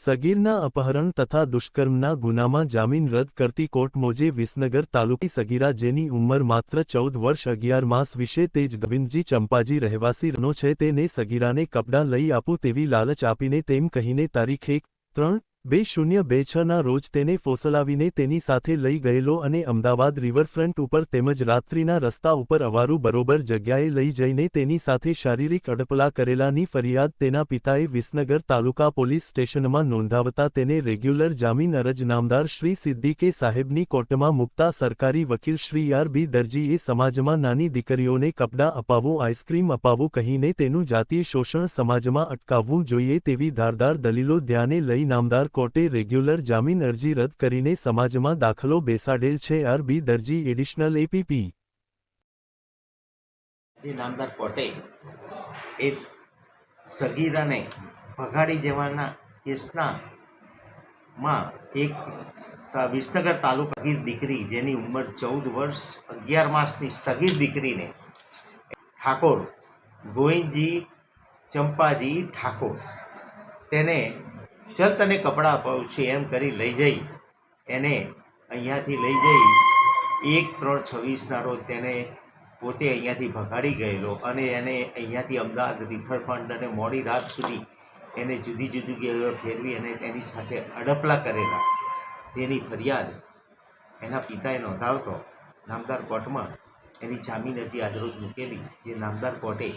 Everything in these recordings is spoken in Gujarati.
સગીરના અપહરણ તથા દુષ્કર્મના ગુનામાં જામીન રદ કરતી કોર્ટ મોજે વિસનગર તાલુકી સગીરા જેની ઉંમર માત્ર 14 વર્ષ 11 માસ વિશે તેજ ગવિંદજી ચંપાજી રહેવાસી રનો છે તેને સગીરાને કપડાં લઈ આપું તેવી લાલચ આપીને તેમ કહીને તારીખ 1-3-2026ના રોજ તેને ફોસલાવીને તેની સાથે લઈ ગયેલો અને અમદાવાદ રિવરફ્રન્ટ ઉપર તેમજ રાત્રિના રસ્તા ઉપર અવારું બરોબર જગ્યાએ લઈ જઈને તેની સાથે શારીરિક અડપલા કરેલાની ફરિયાદ તેના પિતાએ વિસનગર તાલુકા પોલીસ સ્ટેશનમાં નોંધાવતા તેને રેગ્યુલર જામીન અરજ નામદાર શ્રી સિદ્દીકે સાહેબની કોર્ટમાં મૂકતા સરકારી વકીલ શ્રી આર.બી. દરજીએ સમાજમાં નાની દીકરીઓને કપડાં અપાવવું આઈસ્ક્રીમ અપાવવું કહીને તેનું જાતીય શોષણ સમાજમાં અટકાવવું જોઈએ તેવી ધારદાર દલીલો ધ્યાને લઈ નામદાર કોર્ટે રેગ્યુલર જામીન અરજી રદ કરીને સમાજમાં દાખલો બેસાડેલ છે. આર.બી. દરજી એડિશનલ એપીપી. નામદાર કોર્ટે એક સગીરાને ભગાડી દેવાના કેસના એક વિસનગર તાલુકાની દીકરી જેની ઉંમર 14 વર્ષ 11 માસની સગીર દીકરીને ઠાકોર ગોવિંદજી ચંપાજી ઠાકોર તેને ચલ તને કપડાં અપાવું છે એમ કરી લઈ જઈ એને અહીંયાથી લઈ જઈ 1-3-26ના રોજ તેને પોતે અહીંયાથી ભગાડી ગયેલો અને એને અહીંયાથી અમદાવાદ રિવરફ્રન્ટ અને મોડી રાત સુધી એને જુદી જુદી જગ્યાએ ફેરવી અને તેની સાથે અડપલા કરેલા તેની ફરિયાદ એના પિતાએ નોંધાવતો નામદાર કોર્ટમાં એની જામીન અરજી આજરોજ મૂકેલી. જે નામદાર કોર્ટે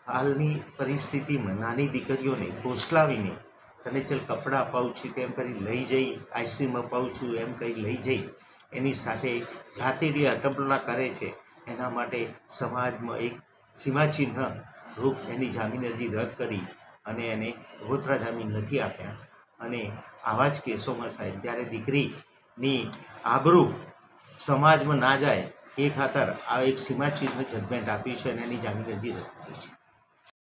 હાલની પરિસ્થિતિમાં નાની દીકરીઓને ફોસલાવીને તને ચલ કપડાં અપાવું છું તેમ કરી લઈ જઈ આઈસ્ક્રીમ અપાવું છું એમ કરી લઈ જઈ એની સાથે જાતીય અડપલા કરે છે એના માટે સમાજમાં એક સીમાચિહ્ન રૂપ એની જામીન અરજી રદ કરી અને એને આગોતરા જામીન નથી આપ્યા. અને આવા જ કેસોમાં સાહેબ જ્યારે દીકરીની આબરૂ સમાજમાં ના જાય એ ખાતર આ એક સીમાચિહ્ન જજમેન્ટ આપ્યું છે અને એની જામીન અરજી રદ કરી છે.